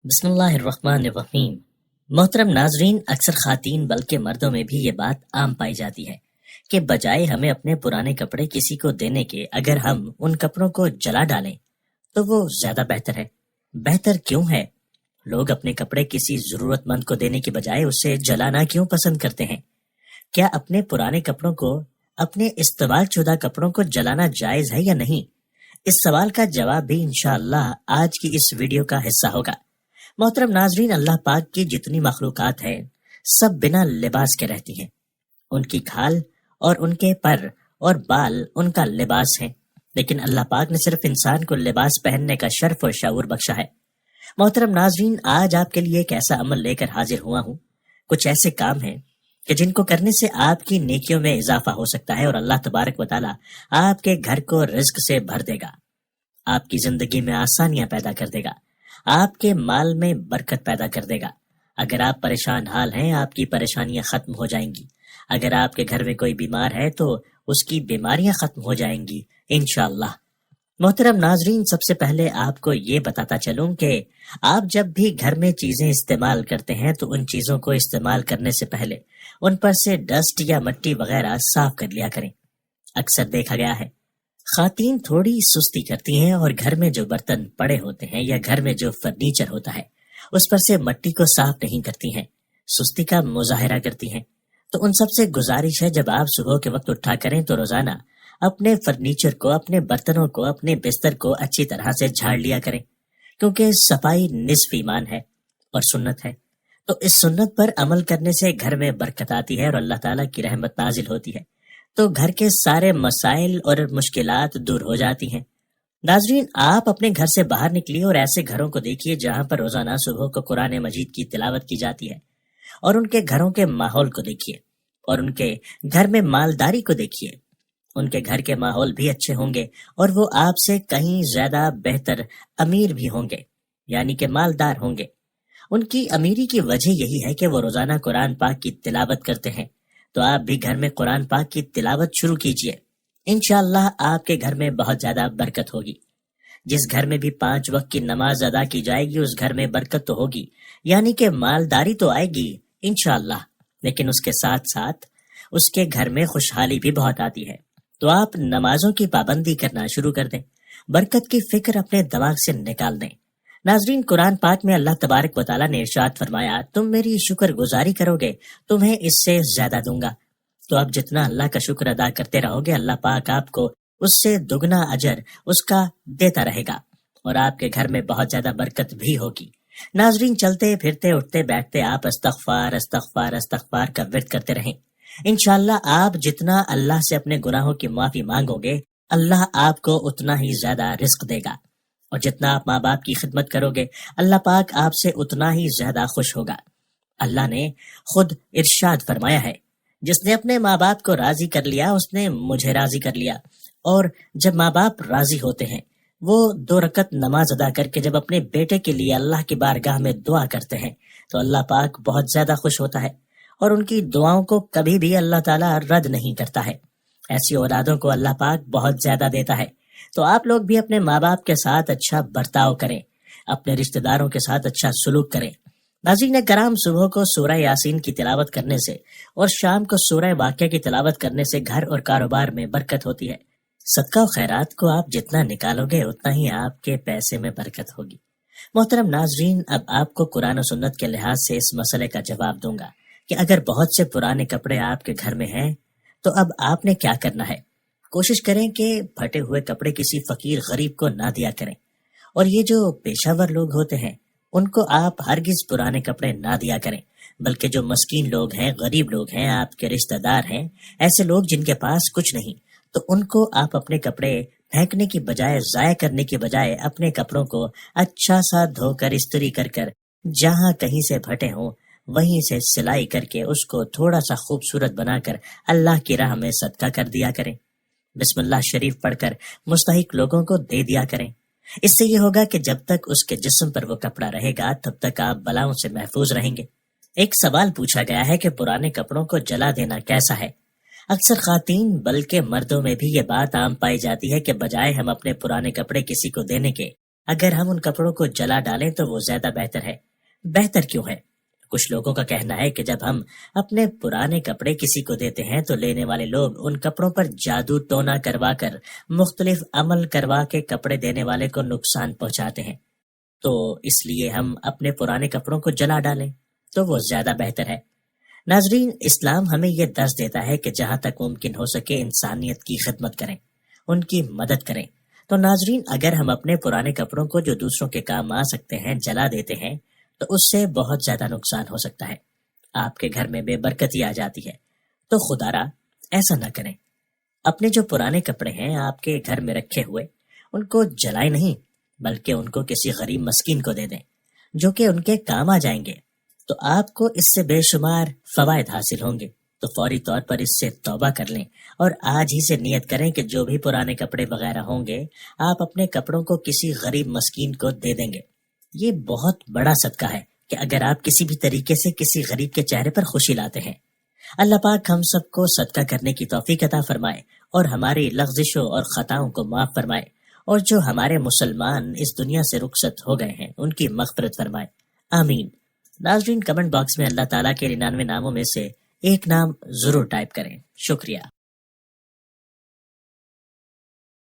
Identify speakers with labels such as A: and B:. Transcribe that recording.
A: بسم اللہ الرحمن الرحیم۔ محترم ناظرین، اکثر خواتین بلکہ مردوں میں بھی یہ بات عام پائی جاتی ہے کہ بجائے ہمیں اپنے پرانے کپڑے کسی کو دینے کے، اگر ہم ان کپڑوں کو جلا ڈالیں تو وہ زیادہ بہتر ہے۔ بہتر کیوں ہے؟ لوگ اپنے کپڑے کسی ضرورت مند کو دینے کے بجائے اسے جلانا کیوں پسند کرتے ہیں؟ کیا اپنے پرانے کپڑوں کو، اپنے استعمال شدہ کپڑوں کو جلانا جائز ہے یا نہیں؟ اس سوال کا جواب بھی انشاءاللہ آج کی اس ویڈیو کا حصہ ہوگا۔ محترم ناظرین، اللہ پاک کی جتنی مخلوقات ہیں سب بنا لباس کے رہتی ہیں۔ ان کی کھال اور ان کے پر اور بال ان کا لباس ہیں، لیکن اللہ پاک نے صرف انسان کو لباس پہننے کا شرف اور شعور بخشا ہے۔ محترم ناظرین، آج آپ کے لیے ایک ایسا عمل لے کر حاضر ہوا ہوں، کچھ ایسے کام ہیں کہ جن کو کرنے سے آپ کی نیکیوں میں اضافہ ہو سکتا ہے اور اللہ تبارک و تعالی آپ کے گھر کو رزق سے بھر دے گا، آپ کی زندگی میں آسانیاں پیدا کر دے گا، آپ کے مال میں برکت پیدا کر دے گا۔ اگر آپ پریشان حال ہیں، آپ کی پریشانیاں ختم ہو جائیں گی۔ اگر آپ کے گھر میں کوئی بیمار ہے تو اس کی بیماریاں ختم ہو جائیں گی انشاءاللہ۔ محترم ناظرین، سب سے پہلے آپ کو یہ بتاتا چلوں کہ آپ جب بھی گھر میں چیزیں استعمال کرتے ہیں تو ان چیزوں کو استعمال کرنے سے پہلے ان پر سے ڈسٹ یا مٹی وغیرہ صاف کر لیا کریں۔ اکثر دیکھا گیا ہے خواتین تھوڑی سستی کرتی ہیں اور گھر میں جو برتن پڑے ہوتے ہیں یا گھر میں جو فرنیچر ہوتا ہے اس پر سے مٹی کو صاف نہیں کرتی ہیں، سستی کا مظاہرہ کرتی ہیں۔ تو ان سب سے گزارش ہے، جب آپ صبح کے وقت اٹھا کریں تو روزانہ اپنے فرنیچر کو، اپنے برتنوں کو، اپنے بستر کو اچھی طرح سے جھاڑ لیا کریں، کیونکہ صفائی نصف ایمان ہے اور سنت ہے۔ تو اس سنت پر عمل کرنے سے گھر میں برکت آتی ہے اور اللہ تعالیٰ کی رحمت نازل ہوتی ہے، تو گھر کے سارے مسائل اور مشکلات دور ہو جاتی ہیں۔ ناظرین، آپ اپنے گھر سے باہر نکلیے اور ایسے گھروں کو دیکھیے جہاں پر روزانہ صبح کو قرآن مجید کی تلاوت کی جاتی ہے، اور ان کے گھروں کے ماحول کو دیکھیے اور ان کے گھر میں مالداری کو دیکھیے۔ ان کے گھر کے ماحول بھی اچھے ہوں گے اور وہ آپ سے کہیں زیادہ بہتر امیر بھی ہوں گے، یعنی کہ مالدار ہوں گے۔ ان کی امیری کی وجہ یہی ہے کہ وہ روزانہ قرآن پاک کی تلاوت کرتے ہیں۔ تو آپ بھی گھر میں قرآن پاک کی تلاوت شروع کیجئے، انشاءاللہ آپ کے گھر میں بہت زیادہ برکت ہوگی۔ جس گھر میں بھی 5 وقت کی نماز ادا کی جائے گی اس گھر میں برکت تو ہوگی، یعنی کہ مالداری تو آئے گی انشاءاللہ، لیکن اس کے ساتھ ساتھ اس کے گھر میں خوشحالی بھی بہت آتی ہے۔ تو آپ نمازوں کی پابندی کرنا شروع کر دیں، برکت کی فکر اپنے دماغ سے نکال دیں۔ ناظرین، قرآن پاک میں اللہ تبارک و تعالیٰ نے ارشاد فرمایا، تم میری شکر گزاری کرو گے تمہیں اس سے زیادہ دوں گا۔ تو آپ جتنا اللہ کا شکر ادا کرتے رہو گے، اللہ پاک آپ کو اس سے دگنا اجر اس کا دیتا رہے گا اور آپ کے گھر میں بہت زیادہ برکت بھی ہوگی۔ ناظرین، چلتے پھرتے اٹھتے بیٹھتے آپ استغفار استغفار استغفار کا ورد کرتے رہیں۔ انشاءاللہ آپ جتنا اللہ سے اپنے گناہوں کی معافی مانگو گے، اللہ آپ کو اتنا ہی زیادہ رزق دے گا، اور جتنا آپ ماں باپ کی خدمت کرو گے اللہ پاک آپ سے اتنا ہی زیادہ خوش ہوگا۔ اللہ نے خود ارشاد فرمایا ہے، جس نے اپنے ماں باپ کو راضی کر لیا اس نے مجھے راضی کر لیا۔ اور جب ماں باپ راضی ہوتے ہیں، وہ 2 رکعت نماز ادا کر کے جب اپنے بیٹے کے لیے اللہ کی بارگاہ میں دعا کرتے ہیں تو اللہ پاک بہت زیادہ خوش ہوتا ہے اور ان کی دعاؤں کو کبھی بھی اللہ تعالیٰ رد نہیں کرتا ہے۔ ایسی اولادوں کو اللہ پاک بہت زیادہ دیتا ہے۔ تو آپ لوگ بھی اپنے ماں باپ کے ساتھ اچھا برتاؤ کریں، اپنے رشتہ داروں کے ساتھ اچھا سلوک کریں۔ ناظرین کرام، صبح کو سورہ یاسین کی تلاوت کرنے سے اور شام کو سورہ واقعہ کی تلاوت کرنے سے گھر اور کاروبار میں برکت ہوتی ہے۔ صدقہ و خیرات کو آپ جتنا نکالو گے اتنا ہی آپ کے پیسے میں برکت ہوگی۔ محترم ناظرین، اب آپ کو قرآن و سنت کے لحاظ سے اس مسئلے کا جواب دوں گا کہ اگر بہت سے پرانے کپڑے آپ کے گھر میں ہیں تو اب آپ نے کیا کرنا ہے۔ کوشش کریں کہ پھٹے ہوئے کپڑے کسی فقیر غریب کو نہ دیا کریں، اور یہ جو پیشہ ور لوگ ہوتے ہیں ان کو آپ ہرگز پرانے کپڑے نہ دیا کریں، بلکہ جو مسکین لوگ ہیں، غریب لوگ ہیں، آپ کے رشتہ دار ہیں، ایسے لوگ جن کے پاس کچھ نہیں، تو ان کو آپ اپنے کپڑے پھینکنے کی بجائے، ضائع کرنے کی بجائے اپنے کپڑوں کو اچھا سا دھو کر استری کر کر جہاں کہیں سے پھٹے ہوں وہیں سے سلائی کر کے اس کو تھوڑا سا خوبصورت بنا کر اللہ کی راہ میں صدقہ کر دیا کریں، بسم اللہ شریف پڑھ کر مستحق لوگوں کو دے دیا کریں۔ اس سے یہ ہوگا کہ جب تک اس کے جسم پر وہ کپڑا رہے گا تب تک آپ بلاؤں سے محفوظ رہیں گے۔ ایک سوال پوچھا گیا ہے کہ پرانے کپڑوں کو جلا دینا کیسا ہے؟ اکثر خواتین بلکہ مردوں میں بھی یہ بات عام پائی جاتی ہے کہ بجائے ہم اپنے پرانے کپڑے کسی کو دینے کے، اگر ہم ان کپڑوں کو جلا ڈالیں تو وہ زیادہ بہتر ہے۔ بہتر کیوں ہے؟ کچھ لوگوں کا کہنا ہے کہ جب ہم اپنے پرانے کپڑے کسی کو دیتے ہیں تو لینے والے لوگ ان کپڑوں پر جادو ٹونا کروا کر مختلف عمل کروا کے کپڑے دینے والے کو نقصان پہنچاتے ہیں، تو اس لیے ہم اپنے پرانے کپڑوں کو جلا ڈالیں تو وہ زیادہ بہتر ہے۔ ناظرین، اسلام ہمیں یہ درس دیتا ہے کہ جہاں تک ممکن ہو سکے انسانیت کی خدمت کریں، ان کی مدد کریں۔ تو ناظرین، اگر ہم اپنے پرانے کپڑوں کو جو دوسروں کے کام آ سکتے ہیں جلا دیتے ہیں تو اس سے بہت زیادہ نقصان ہو سکتا ہے، آپ کے گھر میں بے برکتی آ جاتی ہے۔ تو خدا را ایسا نہ کریں۔ اپنے جو پرانے کپڑے ہیں آپ کے گھر میں رکھے ہوئے، ان کو جلائیں نہیں، بلکہ ان کو کسی غریب مسکین کو دے دیں جو کہ ان کے کام آ جائیں گے، تو آپ کو اس سے بے شمار فوائد حاصل ہوں گے۔ تو فوری طور پر اس سے توبہ کر لیں اور آج ہی سے نیت کریں کہ جو بھی پرانے کپڑے وغیرہ ہوں گے آپ اپنے کپڑوں کو کسی غریب مسکین کو دے دیں گے۔ یہ بہت بڑا صدقہ ہے کہ اگر آپ کسی بھی طریقے سے کسی غریب کے چہرے پر خوشی لاتے ہیں۔ اللہ پاک ہم سب کو صدقہ کرنے کی توفیق عطا فرمائے اور ہماری لغزشوں اور خطاؤں کو معاف فرمائے، اور جو ہمارے مسلمان اس دنیا سے رخصت ہو گئے ہیں ان کی مغفرت فرمائے، آمین۔ ناظرین، کمنٹ باکس میں اللہ تعالیٰ کے 99 ناموں میں سے ایک نام ضرور ٹائپ کریں۔ شکریہ۔